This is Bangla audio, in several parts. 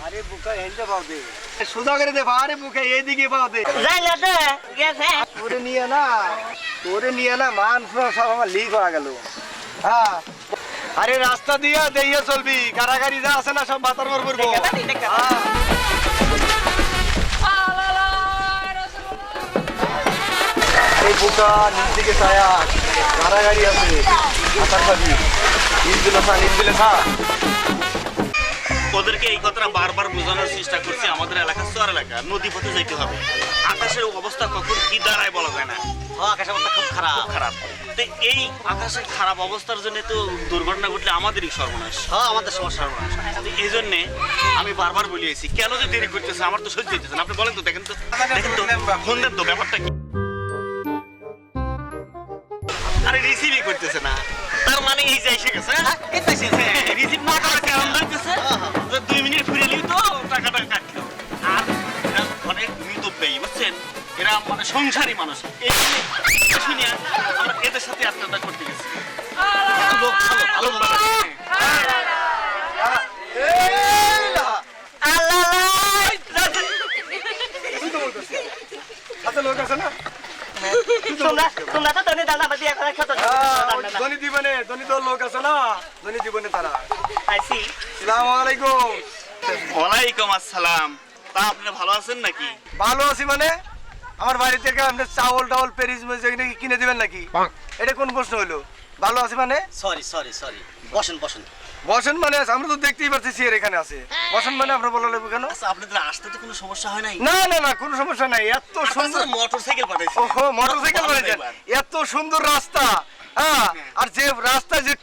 আরে বুকা হেঁটে পাও দে সোজা করে দে আরে বুকা এইদিকে পাও দে তোরে নিয়ে না মান সব আমার লিক হয়ে গেল। হ্যাঁ আরে রাস্তা দিয়া দিয়ে চলবি, গাড়াগাড়ি যা আছে না সব বাতার মর করবো। এই বুকা নিচ দিকে ছায়া, গাড়াগাড়ি আছে, বাতার পাবি। নিচ খা। ওদেরকে এই কথাটা বারবার বোঝানোর চেষ্টা করছি, আমাদের এলাকা চর এলাকা, নদী পথে যাইতে হবে। আকাশের অবস্থা কখন কি দাঁড়ায় বলা যায় না। আকাশের অবস্থা খুব খারাপ। তো এই আকাশের খারাপ অবস্থার জন্য তো দুর্ঘটনা ঘটলে আমাদেরই সর্বনাশ। আমাদের সমস্যা সর্বনাশ। এই জন্যে আমি বারবার বলিয়েছি কেন যে দেরি করতেছে, আমার তো সহ্য হইতেছে না। আপনি বলেন তো, দেখেন তো ফোন দেন তো, ব্যাপারটা কি? আরে রিসিভই করতেছে না, তার মানে এই যে এসে গেছে। রিসিভ না করার কারণ হইতেছে 2 মিনিট ফিরে নিই তো টাকাটা কাটলো। আর মানে মিতব্যয়ী, বুঝছেন, এরা মানে সংসারী মানুষ। এই শুনে আমরা এদের সাথে আত্মহত্যা করতে গেছি। লোক ভালো লোক আছে না ধনী জীবনে, ধনী তো লোক আছে না ধনী জীবনে তারা। আসসালামু আলাইকুম। ওয়ালাইকুম আসসালাম। তা আপনি ভালো আছেন নাকি? ভালো আছি মানে আমার বাড়ি থেকে আপনি চাউল টাউল পেরিস কিনে দিবেন নাকি? এটা কোন প্রশ্ন হলো? ভালো আছি মানে? সরি বসেন বসেন মানে আমরা তো দেখতেই পাচ্ছি চেয়ার এখানে আছে। বসেন মানে আমরা বলা লাগবে কেন? আপনাদের আসতে তো কোনো সমস্যা হয় নাই? না কোনো সমস্যা নাই। এত সুন্দর মোটরসাইকেল পাঠাইছি। ওহো মোটরসাইকেল পাঠাইছেন, এত সুন্দর রাস্তা। হ্যাঁ আর যে রাস্তা যে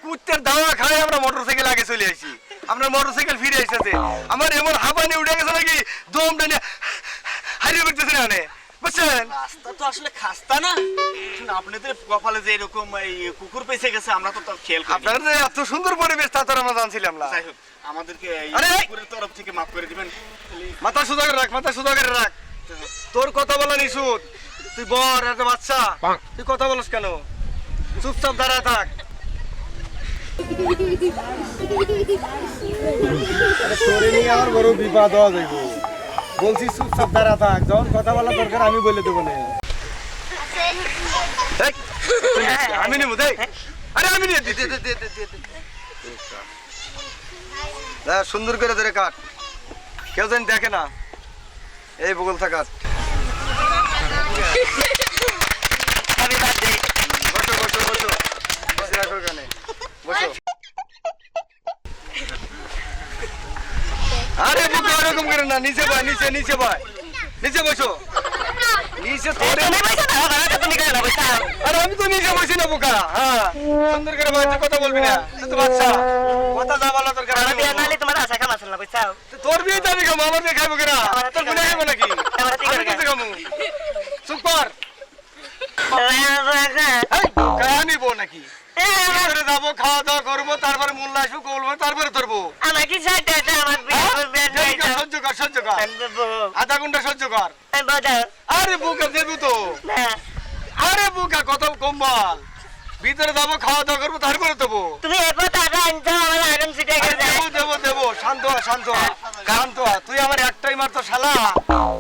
কুত্তের দাওয়া খাই আমরা মোটরসাইকেল আগে চলে আসি, আমরা মোটরসাইকেল ফিরে এসেছে। আমার এমন হাঁপানি উঠে গেছে নাকি দম টেনে হারিয়ে করতেছে না। বুঝছেন রাস্তা তো আসলে খাস্তা না, আপনাদের কপালে যে এরকম এই কুকুর পেছে গেছে আমরা তো খেয়াল করি। আপনাদের যে এত সুন্দর পরিবেশ তা তো আমরা জানছিলাম না। যাই হোক, আমাদেরকে এই কুকুরের তরফ থেকে মাফ করে দিবেন। মাথা সোজা করে রাখ। তোর কথা বলা নিষুদ। তুই বর একটা বাচ্চা, তুই কথা বলস কেন? চুপচাপ দাঁড়ায় থাক। তোরে নিয়ে আমার বড় বিপদ হওয়া যাইব। বলছি চুপচাপ দাঁড়া থাক, যখন কথা বলা দরকার আমি বলে দেবো না। আমি নেবো দেখ, আরে আমি নিয়ে সুন্দর করে ধরে কাট, কেউ যেন দেখে না। এই বগল থাকাত আরে বুকে ওরকম করে না, নিচে ভাই নিচে বসো। নিচে তোরে আরে আমি তো নিচে বসি না বোকা। হ্যাঁ সুন্দর করে বসে কথা বলবি না, তুই তো বাচ্চা, কথা যা বলা দরকার। তোর বিয়ে যাবি খাবো, আমার বিয়ে খাইবো কেনা? তোর বিয়ে খাইবো নাকি? চুপ কর, নিব নাকি? যাবো, খাওয়া দাওয়া করবো, তারপরে মূল্য আসবো, বলবো, তারপরে ধরবো। সহ্য কর, আধা ঘন্টা সহ্য কর। আরে বুকা দেবো তো, আরে বুকা কত কম বল। ভিতরে যাবো, খাওয়া দাওয়া করবো, তারপরে দেবো। দেবো। শান্ত হ। তুই আমার একটাই মাত্র শালা।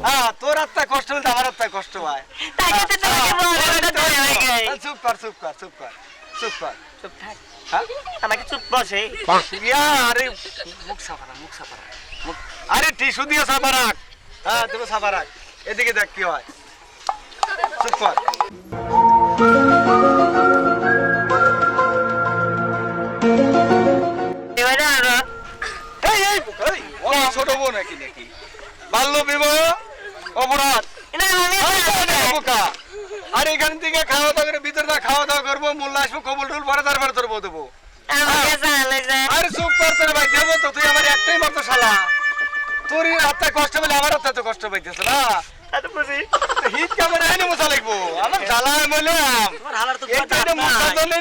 হ্যাঁ তোর আত্মা কষ্ট হলে আমার আত্মায় কষ্ট হয়। চুপ কর। আমাকে চুপ বসে। আরে মুখ সাফারা। আরে টিস্যু দিয়ে সাফা রাখ। হ্যাঁ তুমি সাফা রাখ। এদিকে দেখ কি হয়। চুপ কর। ছোট বউ নাকি বাল্য বিবাহ অপরাধ। আর এখান থেকে খাওয়া দাওয়া করে ভিতরে খাওয়া দাওয়া করবো, মূল্য আসবো, কবুল টুল পরে তারপরে তোর বউ দেবো। আরে চুপ কর তোর ভাই, দেবো তো। তুই আমার একটাই মাত্র শালা, তোর আত্মায় কষ্ট পেলে আমার আত্মায় তো কষ্ট পাইতেছে না। হিট ক্যামেরা এনে মশা লাগবো, আমার জ্বালায় বললাম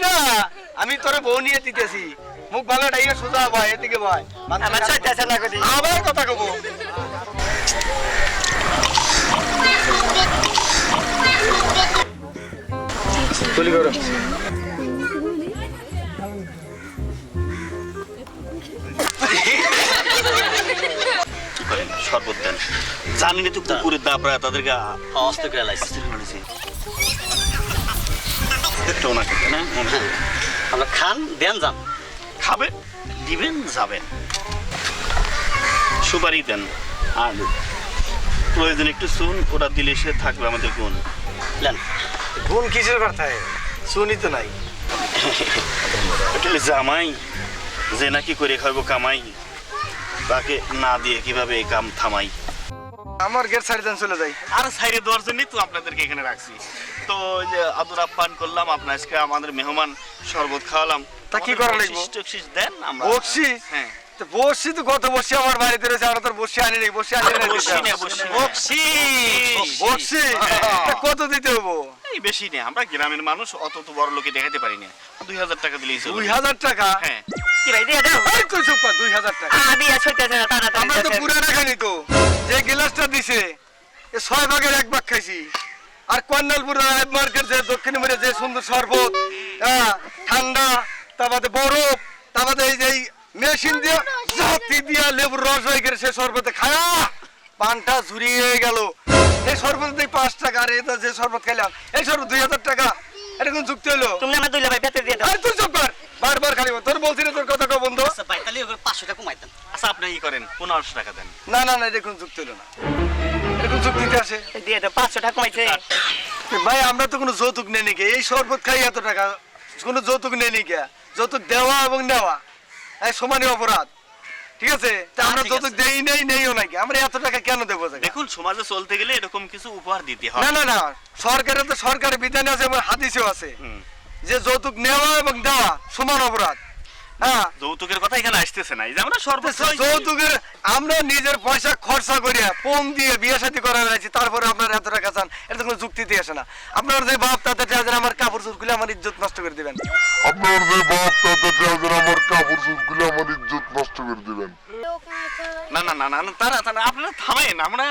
না। আমি তোর বউ নিয়ে দিতেছি, মুখ ভালো ডাইয়া সোজা ভাই, এদিকে ভাই আবার কথা কব। তুলি করো শরবত দেন। জানি না তো কুকুরের দাপড়া তাদেরকে অস্ত করে লাইছি একটু ওনাকে দেন, হ্যাঁ? আমরা খান দেন যান খাবেন, দিবেন, যাবেন। সুপারি দেন, আর প্রয়োজন একটু চুন, ওটা দিলে সে থাকবে আমাদের গুণ। লেন গুণ কিসের কথায় শুনি তো নাই। আসলে জামাই যে নাকি করে খাইব কামাই, তাকে না দিয়ে কিভাবে এই কাম থামাই। আমার গেট সাইড দেন চলে যাই। আর সাইডে দেওয়ার জন্যই তো আপনাদেরকে এখানে রাখছি। তো ওই যে আদর আপ্যায়ন করলাম, আপনার আজকে আমাদের মেহমান, শরবত খাওয়ালাম। তা কি করা লাগবে? বকশিস দেন আমরা। বকশিস? হ্যাঁ। তো বসি তো কত বসি আমার বাড়িতে রয়েছে, আমরা তোর বসি আনি নাই, বসি আনি নাই। বকশি না, বকশি না। বসি তা কত দিতে হবো? এই বেশি নেই, আমরা গ্রামের মানুষ, অত তো বড় লোকে দেখাতে পারি না। 2000 টাকা দিলেই চলবে। 2000 টাকা? হ্যাঁ। কি ভাই দিয়ে দাও এই তুই চুপ কর, 2000 টাকা? আমি আসতে না তাড়াতাড়ি আমরা তো পুরো রাখানি তো। যে গ্লাসটা দিছে এ 6 ভাগের 1 ভাগ খাইছি। আর কন্যালপুর মার্কেট যে দক্ষিণে মেরে যে সুন্দর শরবত, ঠান্ডা, তারপরে বরফ, তারপরে এই যে মেশিন দিয়ে জাতি দিয়া লেবুর রস হয়ে গেছে, সে শরবতে খায়া পানটা ঝুরিয়ে গেল। এই শরবত দিয়ে 5 টাকা, আর এটা যে শরবত খাইলাম এই শরবত 2000 টাকা। এটা কোন যুক্তি হলো? তুমি আমার দুইলা ভাই পেতে দিয়ে দাও। তুই চুপ কর, বারবার খালি তোর বলছি না তোর কথা কো বন্ধু। আচ্ছা বাইতালি ওগুলো 500 টাকা কমাই দেন। আচ্ছা আপনি ই করেন, 1500 টাকা দেন। না না না, এটা কোন যুক্তি হলো না। এটা কোন যুক্তিতে আসে? দিয়ে দাও 500 টাকা কমাইছে। ভাই আমরা তো কোনো যৌতুক নেই নাকি? এই শরবত খাই এত টাকা, কোনো যৌতুক নেই নাকি? যৌতুক দেওয়া এবং নেওয়া এই সমানই অপরাধ, ঠিক আছে? তা আমরা ঠিক যৌতুক আছে। দেই নাই, নেইও নাকি? আমরা এত টাকা কেন দেবো? দেখুন, সমাজে চলতে গেলে এরকম কিছু উপহার দিতে হয়। না না না, সরকারের তো সরকারি বিধান আছে এবং হাদিসেও আছে হুম। যে যৌতুক নেওয়া এবং দেওয়া সমান অপরাধ। হ্যাঁ, যৌতুকের কথা এখানে আসতেছে না। এই যে আমরা শরবত খাইছি। যৌতুকের আমরা নিজের পয়সা খরচা করিয়া পণ দিয়ে বিয়ে শাদী করা হয়েছে, তারপরে আপনার এত টাকা চান, এটা কোনো যুক্তিতে আসে না। আপনার যে বাপ তাতে আমার কাপড় চোর খুলে আমার ইজ্জত নষ্ট করে দিবেন। আপনার যে বাপ তাতে ট্রাউজার আমার কাপড় চোপগুলো আমার ইজ্জত নষ্ট করে দিবেন। না না না না না, তারা আপনারা থামেন। আমরা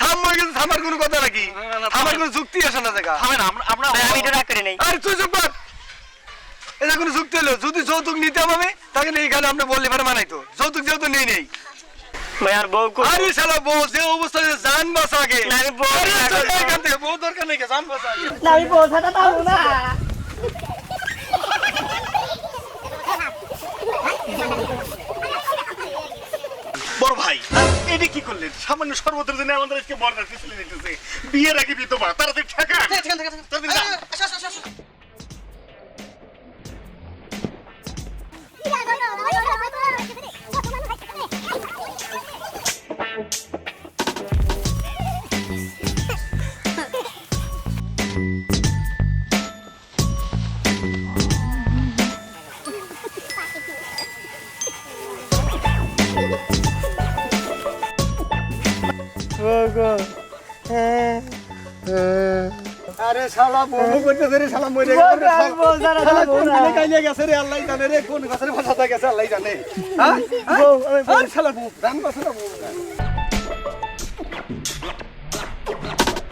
থামবো, কিন্তু থামার কোনো কথা নাকি? না, না, না, থামার থামেন। কোনো যুক্তি আসে না দেখা। থামেন, আমরা ভাই আমি তো রাগ করে নেই। আরে তুই চুপ কর, এটা কোনো যুক্তি হলো? যদি যৌতুক নিতাম আমি, তাকে এইখানে আপনি বললে পারে মানাইতো। যৌতুক যেহেতু নেই নেই। ভাই আর বউ কো আরে শালা বউ যে অবস্থায় জান বাঁচা আগে। না, আমি বউ আরে না, চল বউ। এখান থেকে, বউ দরকার নেই, জান বাঁচা আগে। না আমি বউ ছাড়া পাবো না। বড় ভাই, এটা কি করলেন? সামান্য শরবতের জন্য আমাদের আজকে বর্ডার পিছলে নিতেছে। বিয়ের আগে বিধবা, তাড়াতাড়ি ঠেকা। তাড়াতাড়ি যা। আরে শালা বউ করতেছে রে, শালা মরে গেছে। শালা কোন দিনে কাইলে গেছে রে, আল্লাহই জানে রে, কোন গাছের ভাষাটা গেছে আল্লাহই জানে। হ্যাঁ? আরে শালা বউ, জান বাঁচা না বউ।